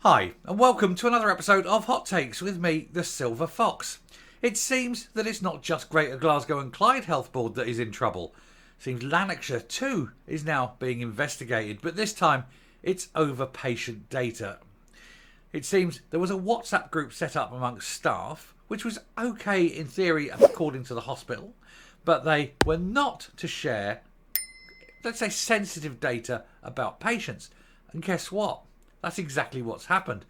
Hi, and welcome to another episode of Hot Takes with me, the Silver Fox. It seems that it's not just Greater Glasgow and Clyde Health Board that is in trouble. Seems Lanarkshire too is now being investigated, but this time it's over patient data. It seems there was a WhatsApp group set up amongst staff, which was okay in theory according to the hospital, but they were not to share, let's say, sensitive data about patients. And guess what? That's exactly what's happened.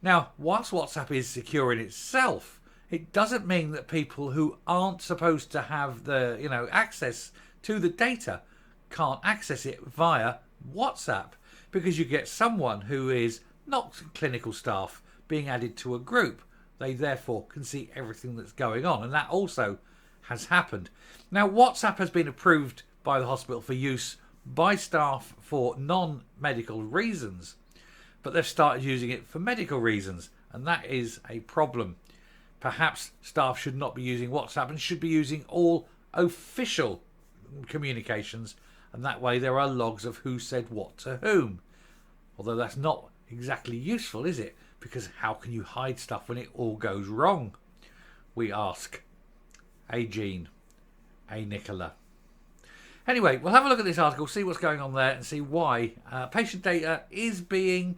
Now, whilst WhatsApp is secure in itself, it doesn't mean that people who aren't supposed to have the, access to the data can't access it via WhatsApp, because you get someone who is not clinical staff being added to a group. They therefore can see everything that's going on, and that also has happened. Now, WhatsApp has been approved by the hospital for use by staff for non-medical reasons, but they've started using it for medical reasons, and that is a problem. Perhaps staff should not be using WhatsApp and should be using all official communications, and that way there are logs of who said what to whom. Although that's not exactly useful, is it? Because how can you hide stuff when it all goes wrong? We ask. A Jean. A Nicola. Anyway, we'll have a look at this article, see what's going on there, and see why patient data is being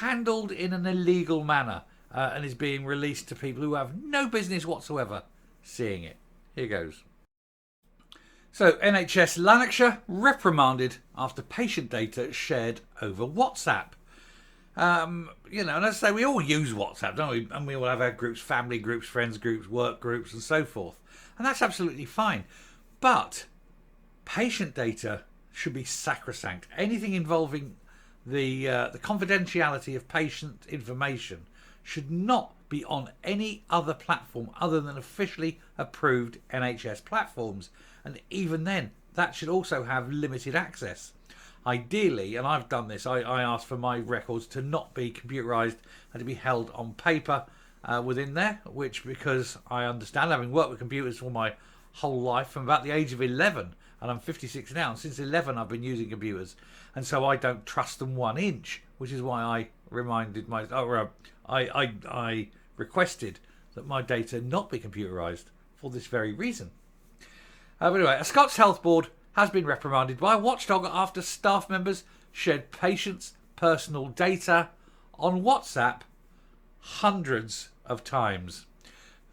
handled in an illegal manner and is being released to people who have no business whatsoever seeing it. Here goes. So, NHS Lanarkshire reprimanded after patient data shared over WhatsApp. And as I say, we all use WhatsApp, don't we? And we all have our groups, family groups, friends groups, work groups, and so forth. And that's absolutely fine. But patient data should be sacrosanct. Anything involving the confidentiality of patient information should not be on any other platform other than officially approved NHS platforms. And even then, that should also have limited access. Ideally, and I've done this, I asked for my records to not be computerised and to be held on paper within there, which, because I understand, having worked with computers for my whole life from about the age of 11, and I'm 56 now, and since 11 I've been using computers, and so I don't trust them 1 inch, which is why I I requested that my data not be computerised for this very reason. But anyway, a Scots Health Board has been reprimanded by a watchdog after staff members shared patients' personal data on WhatsApp hundreds of times.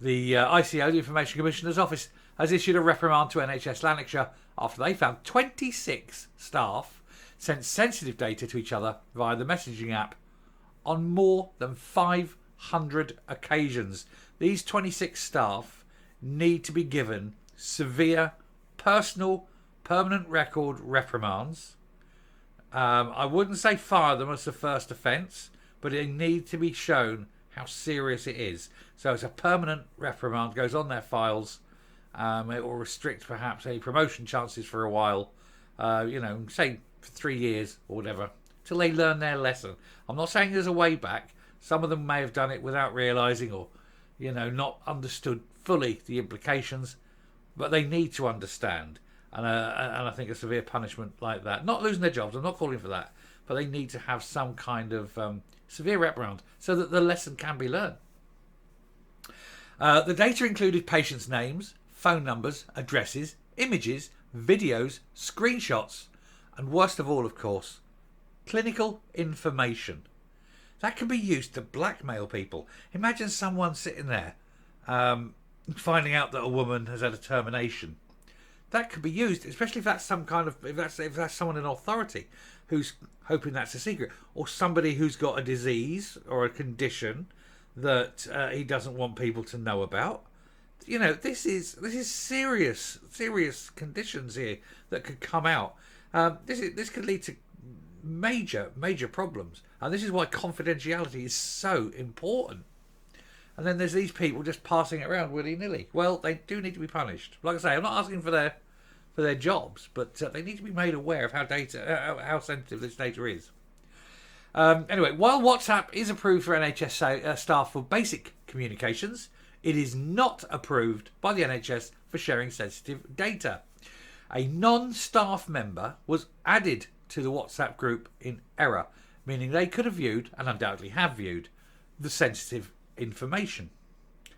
The ICO, the Information Commissioner's Office, has issued a reprimand to NHS Lanarkshire after they found 26 staff sent sensitive data to each other via the messaging app on more than 500 occasions. These 26 staff need to be given severe personal permanent record reprimands. I wouldn't say fire them as the first offence, but they need to be shown how serious it is. So it's a permanent reprimand, goes on their files. It will restrict perhaps any promotion chances for a while, say for 3 years or whatever, till they learn their lesson. I'm not saying there's a way back. Some of them may have done it without realising or, not understood fully the implications, but they need to understand. And I think a severe punishment like that, not losing their jobs, I'm not calling for that, but they need to have some kind of severe reprimand so that the lesson can be learned. The data included patients' names, phone numbers, addresses, images, videos, screenshots, and worst of all, of course, clinical information. That can be used to blackmail people. Imagine someone sitting there finding out that a woman has had a termination. That could be used, especially if that's if that's someone in authority who's hoping that's a secret, or somebody who's got a disease or a condition that he doesn't want people to know about. This is serious conditions here that could come out. This could lead to major problems, and this is why confidentiality is so important. And then there's these people just passing it around willy-nilly. Well, they do need to be punished. Like I say, I'm not asking for their jobs, but they need to be made aware of how sensitive this data is. Anyway, while WhatsApp is approved for NHS staff for basic communications, it is not approved by the NHS for sharing sensitive data. A non-staff member was added to the WhatsApp group in error. meaning they could have viewed, and undoubtedly have viewed, the sensitive information.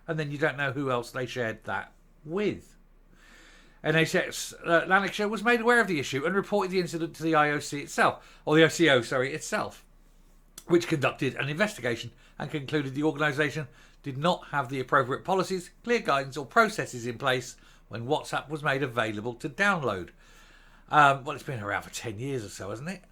And then you don't know who else they shared that with. NHS Lanarkshire was made aware of the issue and reported the incident to the IOC itself, or the ICO, itself, which conducted an investigation and concluded the organisation did not have the appropriate policies, clear guidance or processes in place when WhatsApp was made available to download. Well, it's been around for 10 years or so, hasn't it?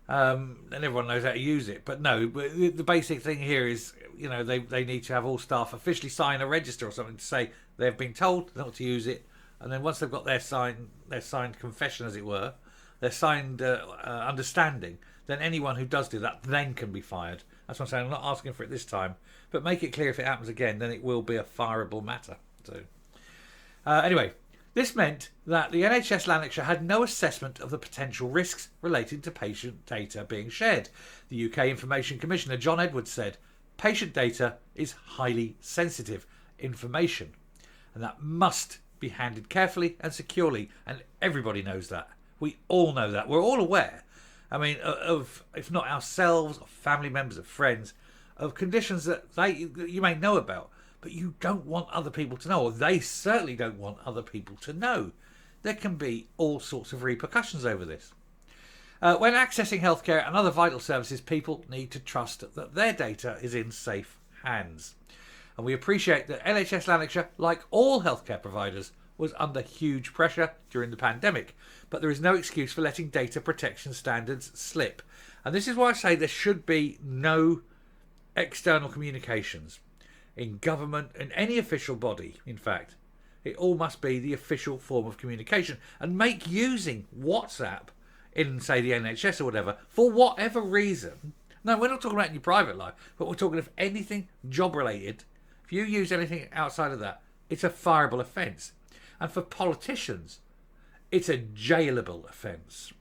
And everyone knows how to use it. But no, the basic thing here is, they need to have all staff officially sign a register or something to say they've been told not to use it. And then once they've got their signed confession, as it were, their signed understanding, then anyone who does do that then can be fired. That's what I'm saying. I'm not asking for it this time, but make it clear if it happens again, then it will be a fireable matter. So, anyway, this meant that the NHS Lanarkshire had no assessment of the potential risks relating to patient data being shared. The UK Information Commissioner John Edwards said, "Patient data is highly sensitive information, and that must be handled carefully and securely, and everybody knows that. We all know that. We're all aware. I mean, of if not ourselves, or family members, or friends, of conditions that you may know about, but you don't want other people to know, or they certainly don't want other people to know. There can be all sorts of repercussions over this. When accessing healthcare and other vital services, people need to trust that their data is in safe hands. And we appreciate that NHS Lanarkshire, like all healthcare providers, was under huge pressure during the pandemic. But there is no excuse for letting data protection standards slip. And this is why I say there should be no external communications in government, in any official body, in fact. It all must be the official form of communication. And make using WhatsApp in, say, the NHS or whatever, for whatever reason. No, we're not talking about in your private life, but we're talking of anything job-related. If you use anything outside of that, it's a fireable offence. And for politicians, it's a jailable offence.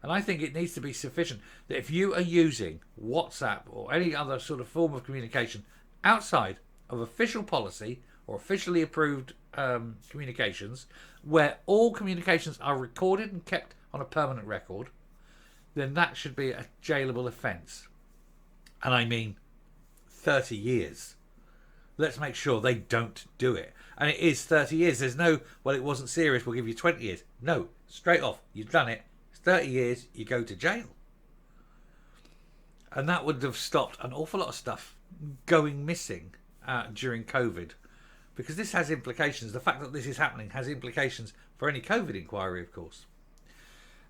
And I think it needs to be sufficient that if you are using WhatsApp or any other sort of form of communication outside of official policy or officially approved communications, where all communications are recorded and kept on a permanent record, then that should be a jailable offence. And I mean 30 years. Let's make sure they don't do it. And it is 30 years. There's no, well, it wasn't serious, we'll give you 20 years. No, straight off, you've done it. It's 30 years, you go to jail. And that would have stopped an awful lot of stuff going missing during COVID. Because this has implications. The fact that this is happening has implications for any COVID inquiry, of course.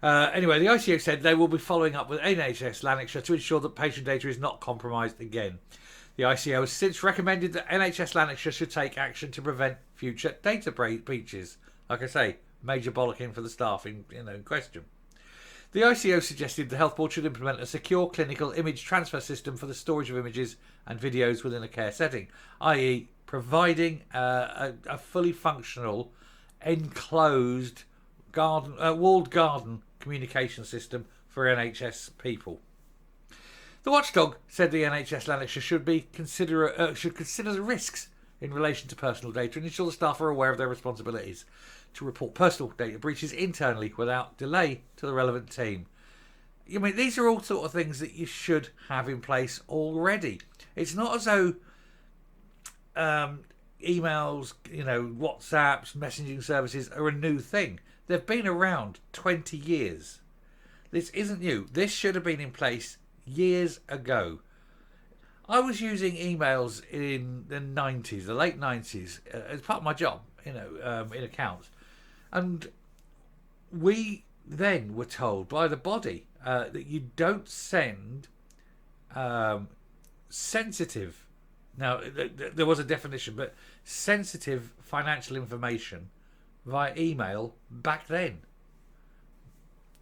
Anyway, the ICO said they will be following up with NHS Lanarkshire to ensure that patient data is not compromised again. The ICO has since recommended that NHS Lanarkshire should take action to prevent future data breaches. Like I say, major bollocking for the staff in question. The ICO suggested the Health Board should implement a secure clinical image transfer system for the storage of images and videos within a care setting, i.e. providing a fully functional, enclosed, walled garden communication system for NHS people. The watchdog said the NHS Lanarkshire should consider the risks in relation to personal data and ensure the staff are aware of their responsibilities to report personal data breaches internally without delay to the relevant team. I mean, these are all sort of things that you should have in place already. It's not as though emails, WhatsApps, messaging services are a new thing. They've been around 20 years. This isn't new. This should have been in place years ago. I was using emails in the 90s, the late 90s, as part of my job, in accounts. And we then were told by the body that you don't send sensitive, now there was a definition, but sensitive financial information via email back then.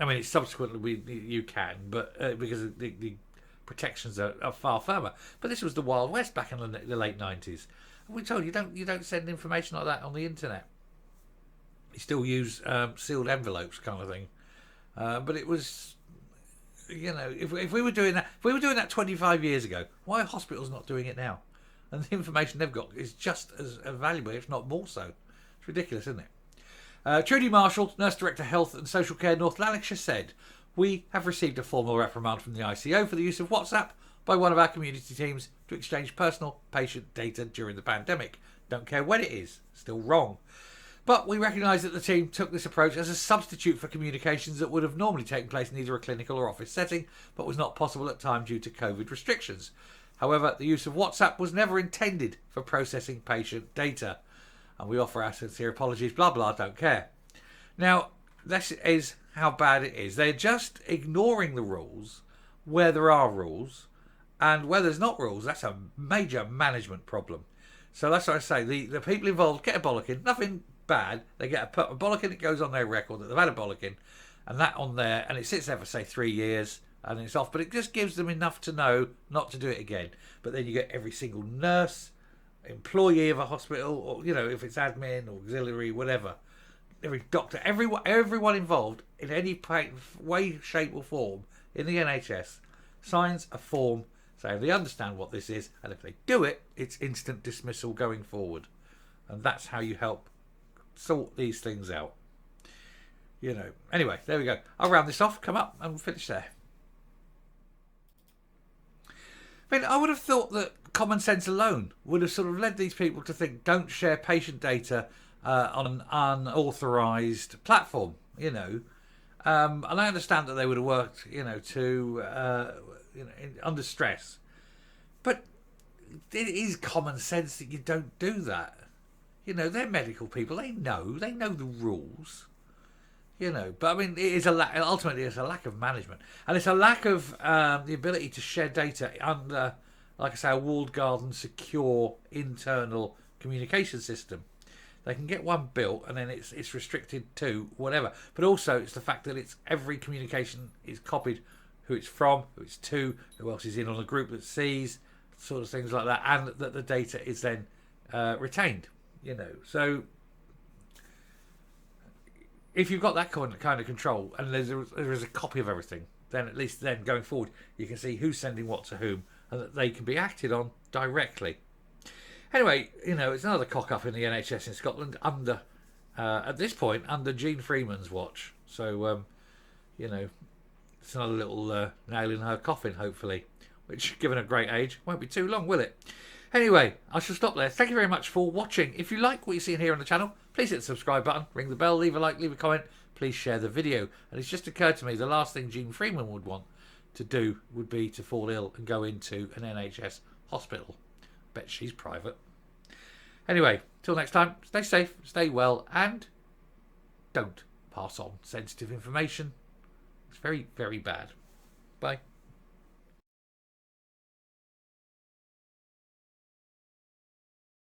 I mean, it's subsequently you can, but because the protections are far firmer. But this was the Wild West back in the late 90s. And we're told you don't send information like that on the internet. You still use sealed envelopes, kind of thing. But it was, if we were doing that 25 years ago, why are hospitals not doing it now? And the information they've got is just as valuable, if not more so. It's ridiculous, isn't it? Trudy Marshall, Nurse Director Health and Social Care North Lanarkshire, said, We have received a formal reprimand from the ICO for the use of WhatsApp by one of our community teams to exchange personal patient data during the pandemic. Don't care when it is, still wrong. But we recognise that the team took this approach as a substitute for communications that would have normally taken place in either a clinical or office setting, but was not possible at the time due to COVID restrictions. However, the use of WhatsApp was never intended for processing patient data. And we offer our sincere apologies, blah blah, don't care. Now, this is how bad it is. They're just ignoring the rules where there are rules, and where there's not rules, that's a major management problem. So that's what I say, the people involved get a bollocking, nothing bad, they get a bollocking, it goes on their record that they've had a bollocking, and that on there, and it sits there for say 3 years, and it's off, but it just gives them enough to know not to do it again. But then you get every single nurse, employee of a hospital, or if it's admin or auxiliary, whatever, every doctor, everyone involved in any way, shape or form in the NHS signs a form saying they understand what this is, and if they do it, it's instant dismissal going forward. And that's how you help sort these things out. Anyway, there we go. I'll round this off, come up and we'll finish there. I would have thought that common sense alone would have sort of led these people to think, don't share patient data on an unauthorised platform, and I understand that they would have worked, under stress, but it is common sense that you don't do that. They're medical people; they know the rules. But I mean, it is ultimately it's a lack of management, and it's a lack of the ability to share data under, like I say, a walled garden, secure internal communication system. They can get one built, and then it's restricted to whatever. But also, it's the fact that it's every communication is copied, who it's from, who it's to, who else is in on a group that sees, sort of things like that, and that the data is then retained. So if you've got that kind of control, and there is a copy of everything, then at least then going forward, you can see who's sending what to whom, and that they can be acted on directly. Anyway, it's another cock-up in the NHS in Scotland at this point, under Jean Freeman's watch. So, it's another little nail in her coffin, hopefully, which, given her great age, won't be too long, will it? Anyway, I shall stop there. Thank you very much for watching. If you like what you're seeing here on the channel, please hit the subscribe button, ring the bell, leave a like, leave a comment, please share the video. And it's just occurred to me, the last thing Jean Freeman would want to do would be to fall ill and go into an NHS hospital. Bet she's private. Anyway, till next time, stay safe, stay well, and don't pass on sensitive information. It's very, very bad. Bye.